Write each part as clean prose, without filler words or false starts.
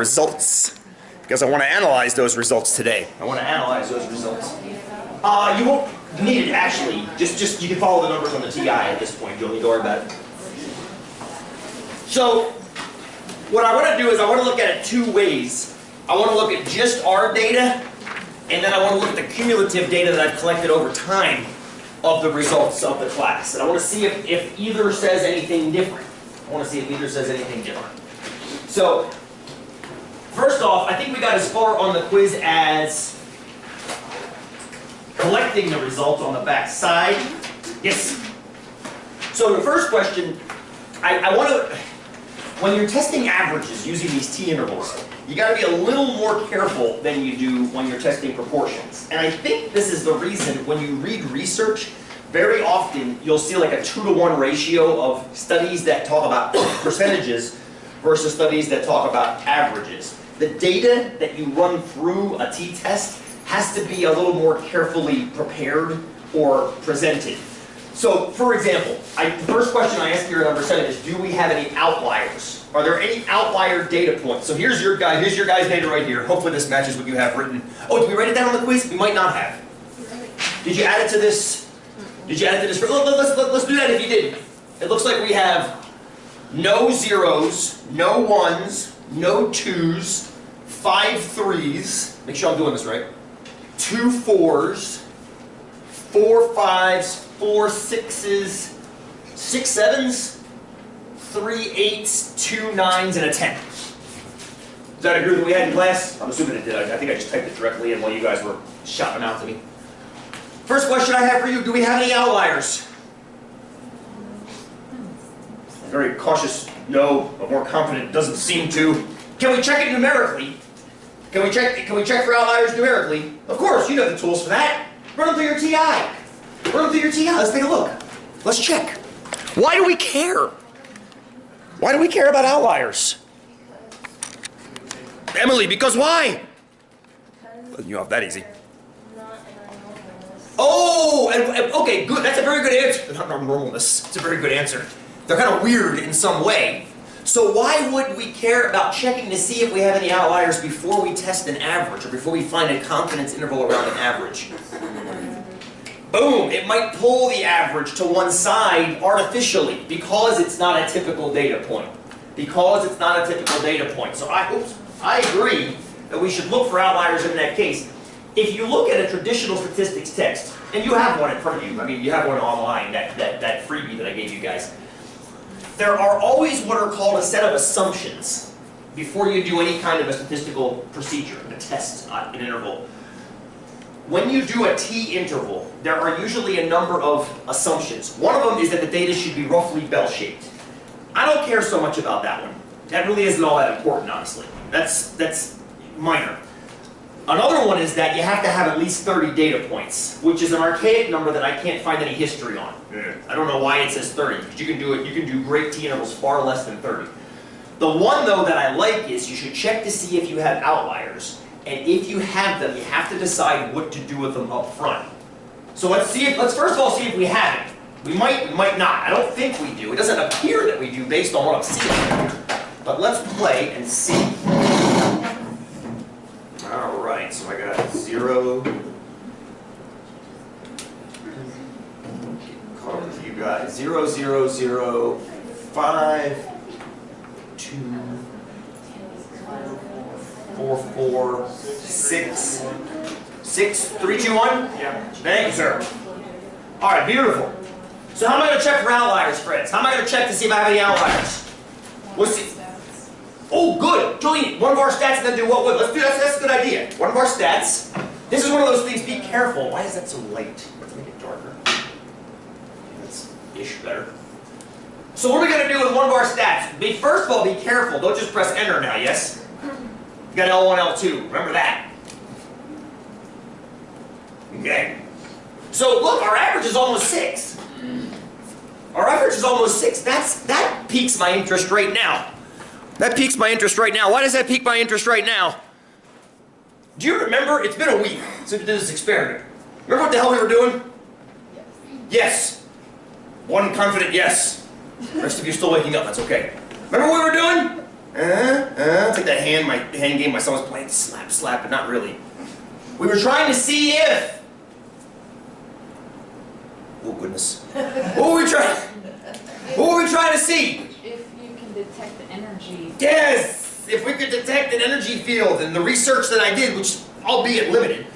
results because I want to analyze those results today. I want to analyze those results. You won't need it actually. Just you can follow the numbers on the TI at this point. You don't need to worry about it. So what I want to do is I want to look at it two ways. I want to look at just our data, and then I want to look at the cumulative data that I've collected over time of the results of the class. And I want to see if either says anything different. I want to see if either says anything different. So, first off, I think we got as far on the quiz as collecting the results on the back side. Yes. So the first question, I want to, when you're testing averages using these t-intervals, you got to be a little more careful than you do when you're testing proportions. And I think this is the reason when you read research, very often you'll see like a 2-to-1 ratio of studies that talk about percentages versus studies that talk about averages. The data that you run through a t-test has to be a little more carefully prepared or presented. So, for example, the first question I asked you on number 7 is, do we have any outliers? Are there any outlier data points? So here's your guys' data right here. Hopefully this matches what you have written. Oh, did we write it down on the quiz? We might not have. Did you add it to this? Did you add it to this? Let's do that if you did. It looks like we have no zeros, no ones, no twos, 5 threes. Make sure I'm doing this right. 2 4s, 4 5s, 4 6s, 6 7s, 3 8s, 2 9s, and a 10. Does that agree with what we had in class? I'm assuming it did. I think I just typed it directly in while you guys were shouting out to me. First question I have for you, do we have any outliers? Very cautious, no, but more confident, doesn't seem to. Can we check it numerically? Can we check for outliers numerically? Of course, you know the tools for that. Run them through your TI. Run them through your TI. Let's take a look. Let's check. Why do we care? Why do we care about outliers? Emily, because why? You off that easy. Oh, okay, good. That's a very good answer. Not normalness. It's a very good answer. They're kind of weird in some way. So why would we care about checking to see if we have any outliers before we test an average or before we find a confidence interval around an average? Boom, it might pull the average to one side artificially because it's not a typical data point. Because it's not a typical data point. So I agree that we should look for outliers in that case. If you look at a traditional statistics text, and you have one in front of you, I mean you have one online, that freebie that I gave you guys, there are always what are called a set of assumptions before you do any kind of a statistical procedure, a test, an interval. When you do a t-interval, there are usually a number of assumptions. One of them is that the data should be roughly bell-shaped. I don't care so much about that one. That really isn't all that important, honestly. That's minor. Another one is that you have to have at least 30 data points, which is an archaic number that I can't find any history on. I don't know why it says 30, because you can do great t-intervals far less than 30. The one, though, that I like is you should check to see if you have outliers. And if you have them, you have to decide what to do with them up front. So let's first of all see if we have it. We might not. I don't think we do. It doesn't appear that we do based on what I'm seeing. But let's play and see. Alright, so I got 0. Call it you guys. 0, 0, 0, 5, 2, 4, 4, 6, 6, 3, 2, 1? Yeah. Thank you, sir. Alright, beautiful. So how am I going to check for outliers, friends? How am I going to check to see if I have any outliers? Let's see. Oh, good. Julian, one of our stats and then do what? Let's do that. That's a good idea. One of our stats. This is one of those things. Be careful. Why is that so light? Let's make it darker. That's ish better. So what are we going to do with one of our stats? First of all, be careful. Don't just press enter now, yes? You got L1, L2. Remember that. Okay. So look, our average is almost 6. Our average is almost 6. That piques my interest right now. That piques my interest right now. Why does that pique my interest right now? Do you remember? It's been a week since we did this experiment. Remember what the hell we were doing? Yes. One confident yes. The rest of you are still waking up. That's okay. Remember what we were doing? It's like that hand game my son was playing, slap, slap, but not really. We were trying to see if, oh goodness, what were we trying to see? If you can detect the energy. Yes, if we could detect an energy field, and the research that I did, which albeit limited,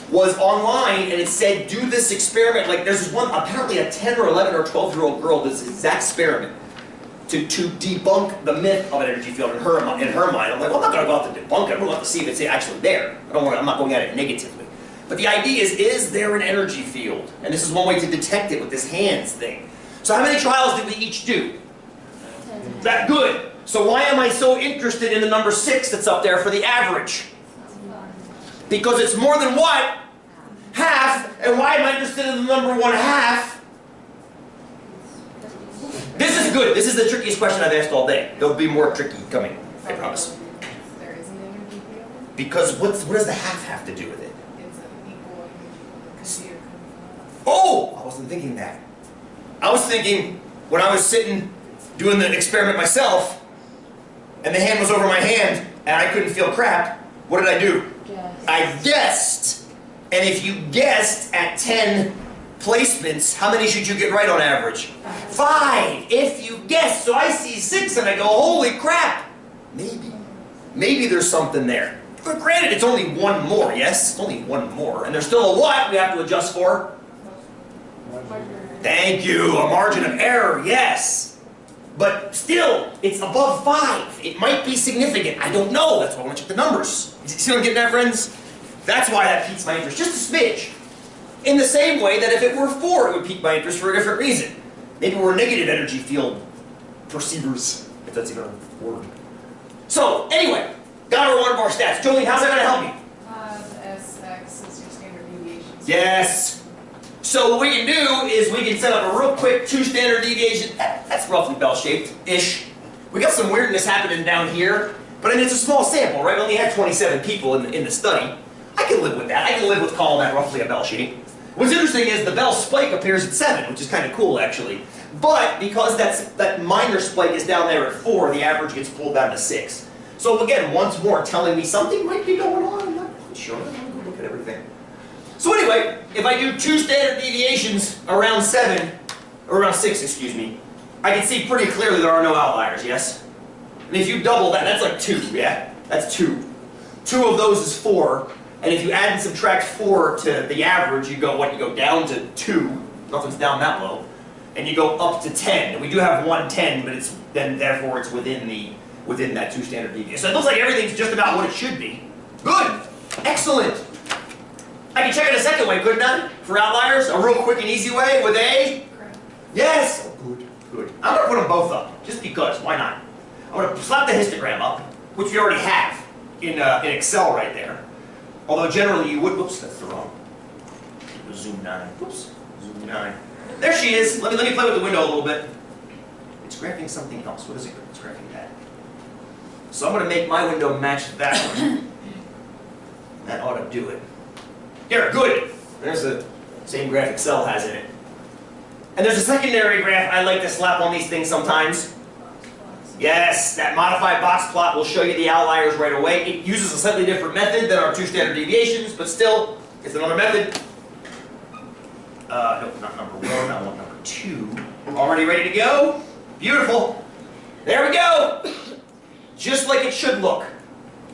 was online, and it said do this experiment. Like there's this one, apparently a 10 or 11 or 12-year-old girl does this exact experiment to debunk the myth of an energy field in her mind. I'm like, well, I'm not going to go out to debunk it. I'm going to have to see if it's actually there. I'm not going at it negatively. But the idea is there an energy field? And this is one way to detect it with this hands thing. So how many trials did we each do? That good. So why am I so interested in the number 6 that's up there for the average? Because it's more than what? Half. And why am I interested in the number 1/2? This is good. This is the trickiest question I've asked all day. There'll be more tricky coming, I promise. There is an energy field. Because what does the half have to do with it? It's an equal energy field. Oh! I wasn't thinking that. I was thinking, when I was sitting doing the experiment myself, and the hand was over my hand, and I couldn't feel crap, what did I do? I guessed. And if you guessed at 10 placements, how many should you get right on average? 5. If you guessed. So I see 6 and I go, holy crap. Maybe there's something there. But granted, it's only one more, yes? It's only one more. And there's still a what we have to adjust for? Thank you. A margin of error, yes. But still, it's above 5. It might be significant. I don't know. That's why I want to check the numbers. You see what I'm getting at, friends? That's why that piques my interest. Just a smidge. In the same way that if it were 4, it would pique my interest for a different reason. Maybe we're negative energy field perceivers, if that's even a word. So, anyway, got our 1 bar stats. Jolene, how's that going to help me? SX is your standard deviation. Yes. So what we can do is we can set up a real quick 2 standard deviation. That's roughly bell-shaped-ish. We got some weirdness happening down here, but I mean, it's a small sample, right? We only had 27 people in the study. I can live with that. I can live with calling that roughly a bell shape. What's interesting is the bell spike appears at 7, which is kind of cool, actually. But because that minor spike is down there at 4, the average gets pulled down to 6. So again, once more, telling me something might be going on. I'm not quite sure. I'm going to look at everything. So anyway, if I do 2 standard deviations around 7, or around 6, excuse me, I can see pretty clearly there are no outliers, yes? And if you double that, that's like 2, yeah? That's 2. 2 of those is 4. And if you add and subtract 4 to the average, you go what? You go down to 2. Nothing's down that low. And you go up to 10. And we do have 110, but it's then therefore it's within that 2 standard deviations. So it looks like everything's just about what it should be. Good. Excellent. I can check it a second way, couldn't I? For outliers, a real quick and easy way with a. Correct. Yes. Oh, good. Good. I'm going to put them both up, just because. Why not? I'm going to slap the histogram up, which we already have in Excel right there. Although generally you would, whoops, that's the wrong. Zoom 9. Whoops, zoom 9. There she is. Let me play with the window a little bit. It's graphing something else. What is it? It's graphing that. So I'm going to make my window match that one. That ought to do it. Here, good. There's the same graph Excel has in it. And there's a secondary graph I like to slap on these things sometimes. Yes, that modified box plot will show you the outliers right away. It uses a slightly different method than our 2 standard deviations, but still, it's another method. No, not number 1, I want number 2. Already ready to go? Beautiful. There we go. Just like it should look.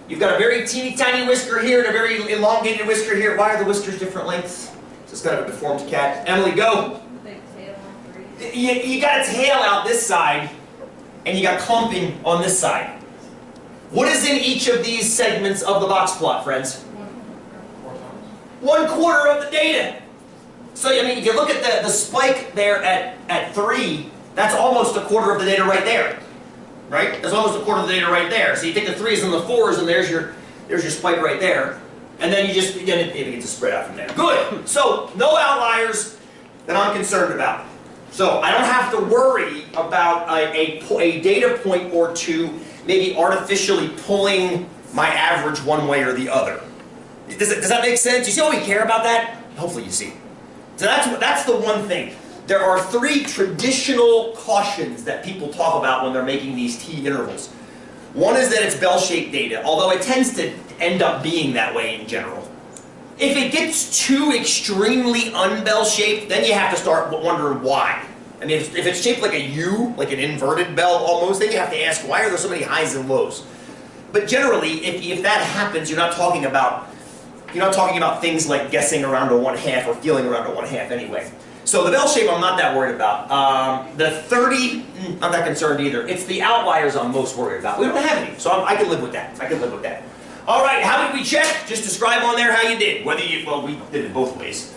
You've got a very teeny tiny whisker here and a very elongated whisker here. Why are the whiskers different lengths? So it's kind of a deformed cat. Emily, go. You got a tail out this side, and you got clumping on this side. What is in each of these segments of the box plot, friends? 1/4 of the data. So, I mean, if you look at the spike there at 3, that's almost 1/4 of the data right there. Right? That's almost 1/4 of the data right there. So you take the 3s and the 4s, and there's your spike right there. And then you just, again, it begins to spread out from there. Good! So, no outliers that I'm concerned about. So I don't have to worry about a data point or 2 maybe artificially pulling my average one way or the other. Does that make sense? You see why we care about that? Hopefully you see. So that's the one thing. There are 3 traditional cautions that people talk about when they're making these t-intervals. One is that it's bell-shaped data, although it tends to end up being that way in general. If it gets too extremely unbell-shaped, then you have to start wondering why. I mean, if it's shaped like a U, like an inverted bell almost, then you have to ask, why are there so many highs and lows? But generally, if that happens, you're not talking about things like guessing around to 1/2 or feeling around to 1/2 anyway. So the bell shape I'm not that worried about. The 30, I'm not concerned either. It's the outliers I'm most worried about. We don't have any, so I can live with that. I can live with that. All right, how did we check? Just describe on there how you did. Well, we did it both ways.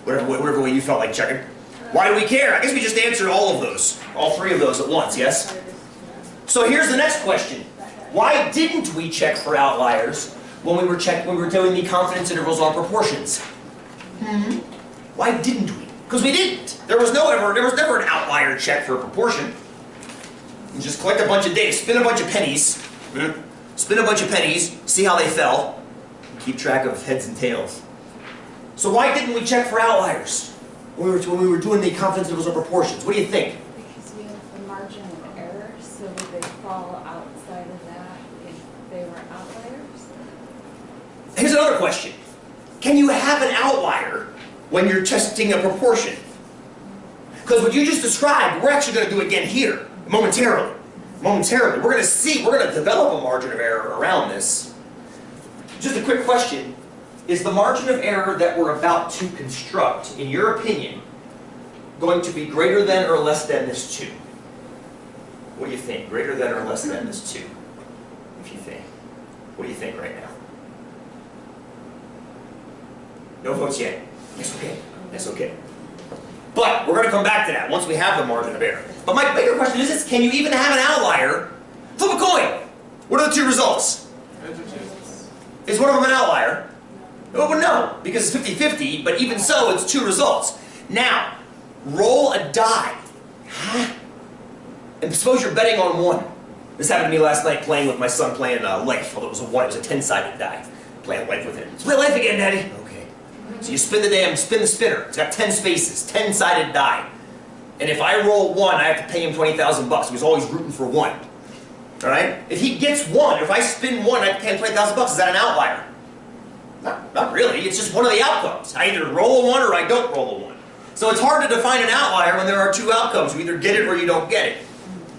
Whatever way you felt like checking. Why do we care? I guess we just answered all of those. All three of those at once, yes? So here's the next question. Why didn't we check for outliers when we were doing the confidence intervals on proportions? Why didn't we? Because we didn't. There was never an outlier check for a proportion. You just collect a bunch of data, spin a bunch of pennies, see how they fell, and keep track of heads and tails. So why didn't we check for outliers when we were doing the confidence intervals on proportions? What do you think? Because we have the margin of error, so would they fall outside of that if they were outliers? Here's another question. Can you have an outlier when you're testing a proportion? Because what you just described, we're actually going to do again here, momentarily. We're going to develop a margin of error around this. Just a quick question. Is the margin of error that we're about to construct, in your opinion, going to be greater than or less than this 2? What do you think? Greater than or less than this 2? If you think. What do you think right now? No votes yet. That's okay. That's okay. But we're going to come back to that once we have the margin of error. But my bigger question is this: can you even have an outlier? Flip a coin. What are the 2 results? Is one of them an outlier? Oh, well, no, because it's 50-50, but even so, it's 2 results. Now, roll a die. And suppose you're betting on 1. This happened to me last night playing with my son playing life. Although it was a 1, it was a 10-sided die. Playing life with him. Let's play life again, Daddy. Okay. So you spin the spinner. It's got 10 spaces, 10-sided die. And if I roll 1, I have to pay him $20,000. He was always rooting for 1. All right? If he gets 1, if I spin 1, I have to pay him $20,000. Is that an outlier? Not really. It's just one of the outcomes. I either roll a 1 or I don't roll a 1. So it's hard to define an outlier when there are 2 outcomes. You either get it or you don't get it.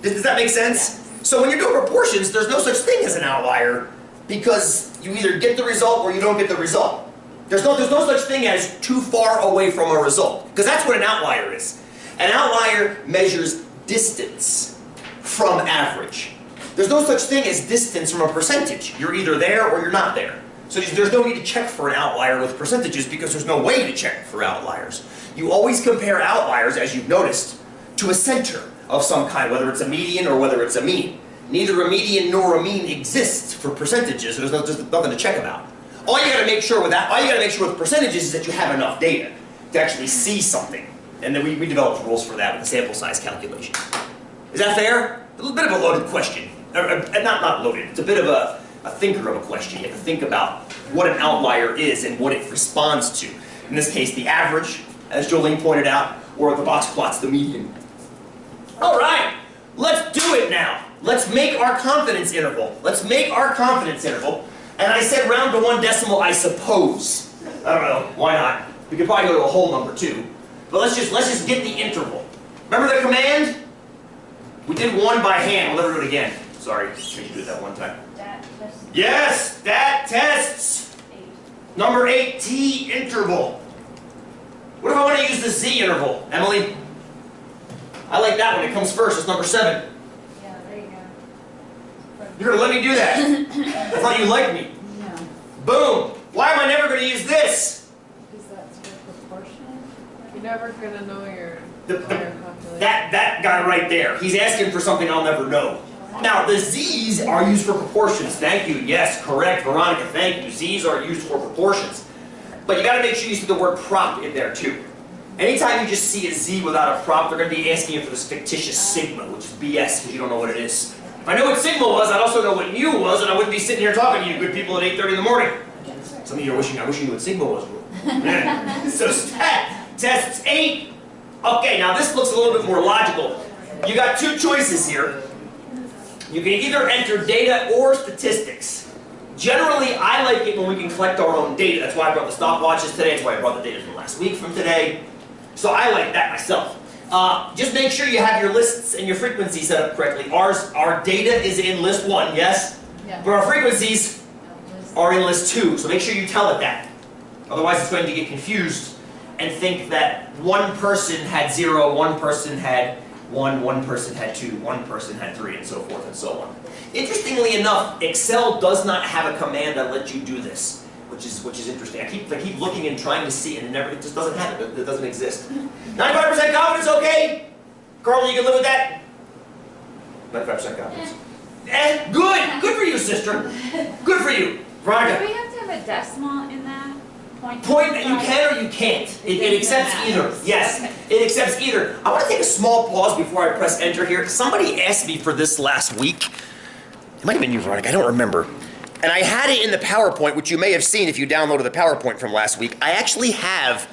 Does that make sense? So when you're doing proportions, there's no such thing as an outlier because you either get the result or you don't get the result. There's no such thing as too far away from a result, because that's what an outlier is. An outlier measures distance from average. There's no such thing as distance from a percentage. You're either there or you're not there. So there's no need to check for an outlier with percentages because there's no way to check for outliers. You always compare outliers, as you've noticed, to a center of some kind, whether it's a median or whether it's a mean. Neither a median nor a mean exists for percentages, so there's nothing to check about. All you got to make sure with percentages is that you have enough data to actually see something. And then we developed rules for that with the sample size calculation. Is that fair? A little bit of a loaded question. Not loaded, it's a bit of a thinker of a question. You have to think about what an outlier is and what it responds to. In this case, the average, as Jolene pointed out, or the box plots the median. All right, let's do it now. Let's make our confidence interval. And I said round to 1 decimal, I suppose. I don't know, why not? We could probably go to a whole number too. But let's just get the interval. Remember the command? We did 1 by hand. We'll never do it again. Sorry, just make you do it that one time. Yes, that tests. Number 8, T interval. What if I want to use the Z interval, Emily? I like that one. It comes first. It's number 7. Yeah, there you go. You're going to let me do that? I thought you liked me. No, Boom. Why am I never going to use this? because that's for proportion. You're never gonna know your calculation. That guy right there. He's asking for something I'll never know. Now, the Z's are used for proportions. Thank you. Yes, correct. Veronica, thank you. Z's are used for proportions. But you got to make sure you see the word prop in there, too. Anytime you just see a Z without a prop, they're going to be asking you for this fictitious sigma, which is BS, because you don't know what it is. If I knew what sigma was, I'd also know what mu was, and I wouldn't be sitting here talking to you good people at 8:30 in the morning. Some of you are wishing I knew what sigma was. So tests 8. Okay, now this looks a little bit more logical. You got 2 choices here. You can either enter data or statistics. Generally, I like it when we can collect our own data. That's why I brought the stopwatches today. That's why I brought the data from last week from today. So I like that myself. Just make sure you have your lists and your frequencies set up correctly. Our data is in list 1, yes? Yeah. But our frequencies are in list 2, so make sure you tell it that. Otherwise it's going to get confused and think that one person had 0, one person had 1, one person had 2, one person had 3, and so forth and so on. Interestingly enough, Excel does not have a command that lets you do this, which is interesting. I keep looking and trying to see, and it just doesn't have it. It doesn't exist. 95% confidence, okay? Carl, you can live with that? 95% confidence. Good! Good for you, sister. Good for you. Do Veronica. we have to have a decimal in that? Point, you can or you can't. It accepts either. Yes, it accepts either. I want to take a small pause before I press enter here. Somebody asked me for this last week. It might have been you, Veronica, I don't remember. And I had it in the PowerPoint, which you may have seen if you downloaded the PowerPoint from last week. I actually have